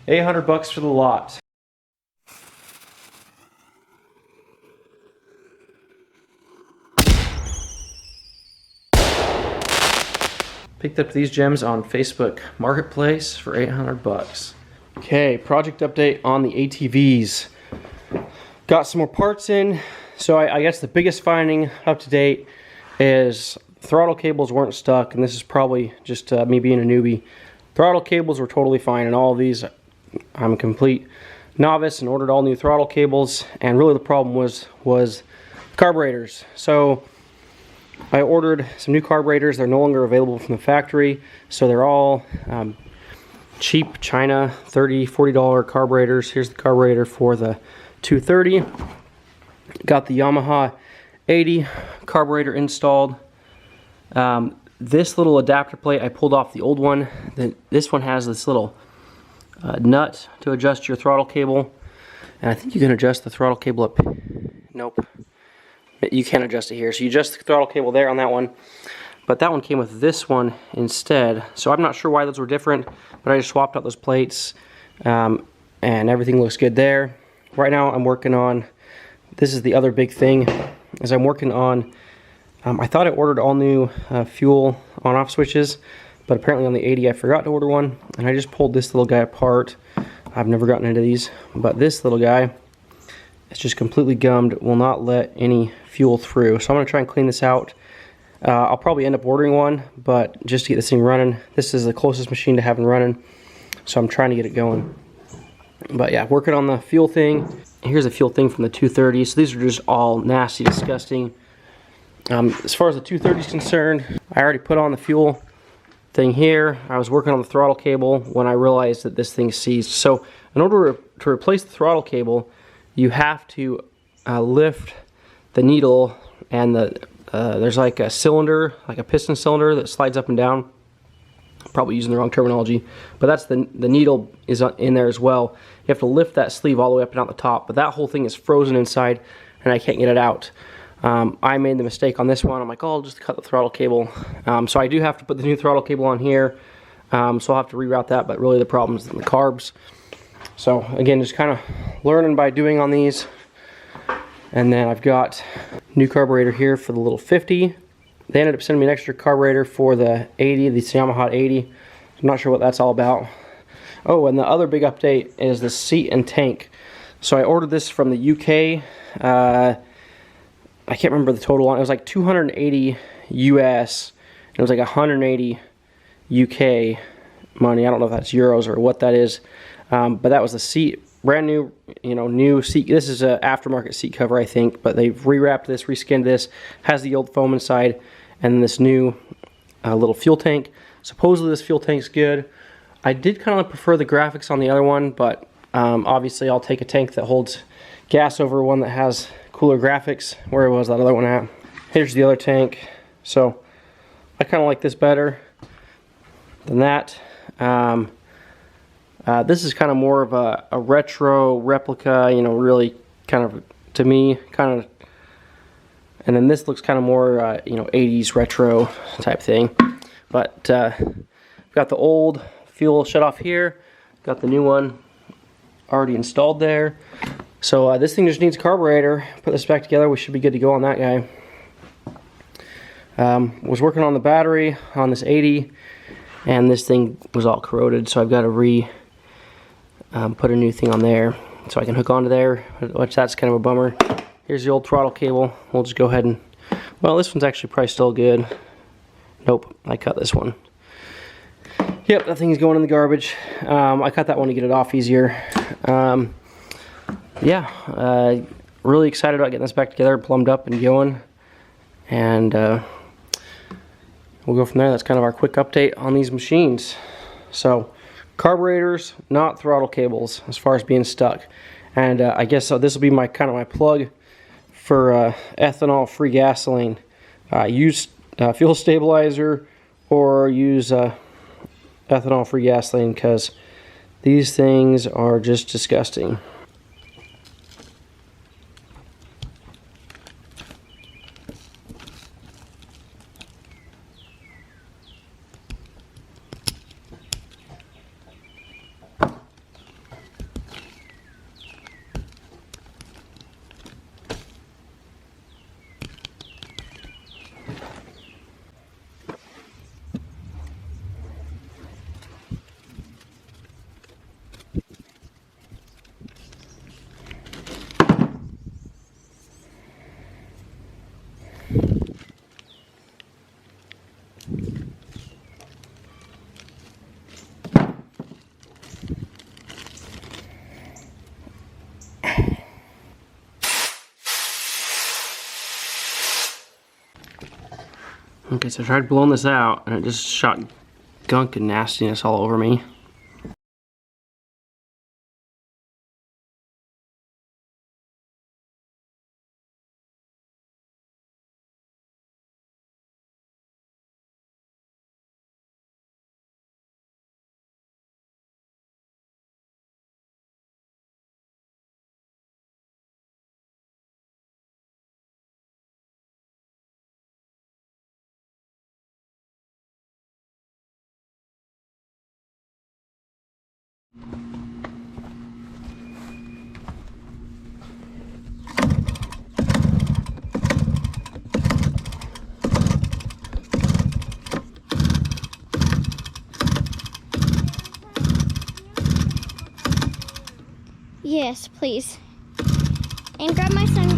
$800 for the lot. Picked up these gems on Facebook Marketplace for $800. Okay, project update on the ATVs. Got some more parts in. So I guess the biggest finding up to date is throttle cables weren't stuck, and this is probably just me being a newbie. Throttle cables were totally fine, and all of these, I'm a complete novice and ordered all new throttle cables, and really the problem was carburetors. So I ordered some new carburetors. They're no longer available from the factory, so they're all cheap China $30, $40 carburetors. Here's the carburetor for the 230. Got the Yamaha 80 carburetor installed. This little adapter plate, I pulled off the old one. This one has this little nut to adjust your throttle cable, and I think you can adjust the throttle cable up. Nope. You can't adjust it here. So you adjust the throttle cable there on that one. But that one came with this one instead. So I'm not sure why those were different, but I just swapped out those plates. And everything looks good there. Right now I'm working on, this is the other big thing, is I'm working on, I thought I ordered all new fuel on-off switches, but apparently on the 80 I forgot to order one. And I just pulled this little guy apart. I've never gotten into these, but this little guy, it's just completely gummed, will not let any fuel through. So I'm going to try and clean this out. I'll probably end up ordering one, but just to get this thing running, this is the closest machine to having running, so I'm trying to get it going. But yeah, working on the fuel thing. Here's a fuel thing from the 230. So these are just all nasty, disgusting. As far as the 230 is concerned, I already put on the fuel thing here. I was working on the throttle cable when I realized that this thing seized. So in order to replace the throttle cable, you have to lift the needle, and there's like a cylinder, like a piston cylinder that slides up and down. Probably using the wrong terminology, but that's the needle is in there as well. You have to lift that sleeve all the way up and out the top, but that whole thing is frozen inside and I can't get it out. I made the mistake on this one. I'm like, oh, I'll just cut the throttle cable. So I do have to put the new throttle cable on here, so I'll have to reroute that, but really the problem is in the carbs. So again, just kind of learning by doing on these. And then I've got new carburetor here for the little 50. They ended up sending me an extra carburetor for the 80, the Yamaha 80. I'm not sure what that's all about. Oh, and the other big update is the seat and tank. So I ordered this from the UK. I can't remember the total on it. It was like 280 US. And it was like 180 UK money. I don't know if that's euros or what that is. But that was the seat, brand new, new seat. This is an aftermarket seat cover, I think, but they've rewrapped this, reskinned this, has the old foam inside, and this new little fuel tank. Supposedly this fuel tank's good. I did kind of prefer the graphics on the other one, but obviously I'll take a tank that holds gas over one that has cooler graphics. Where was that other one at? Here's the other tank. So I kind of like this better than that. This is kind of more of a retro replica, really kind of, to me, kind of, and then this looks kind of more, 80s retro type thing. But got the old fuel shut off here, got the new one already installed there. So this thing just needs a carburetor. Put this back together, we should be good to go on that guy. Was working on the battery on this 80, and this thing was all corroded, so I've got to put a new thing on there so I can hook onto there, which that's kind of a bummer. Here's the old throttle cable. We'll just go ahead and, well, this one's actually probably still good. Nope, I cut this one. Yep, that thing's going in the garbage. I cut that one to get it off easier. Yeah, really excited about getting this back together, plumbed up and going. And we'll go from there. That's kind of our quick update on these machines. So, carburetors, not throttle cables, as far as being stuck. And I guess this will be my kind of my plug for ethanol-free gasoline. Use fuel stabilizer or use ethanol-free gasoline, because these things are just disgusting. Okay, so I tried blowing this out and it just shot gunk and nastiness all over me. Yes, please. And grab my son.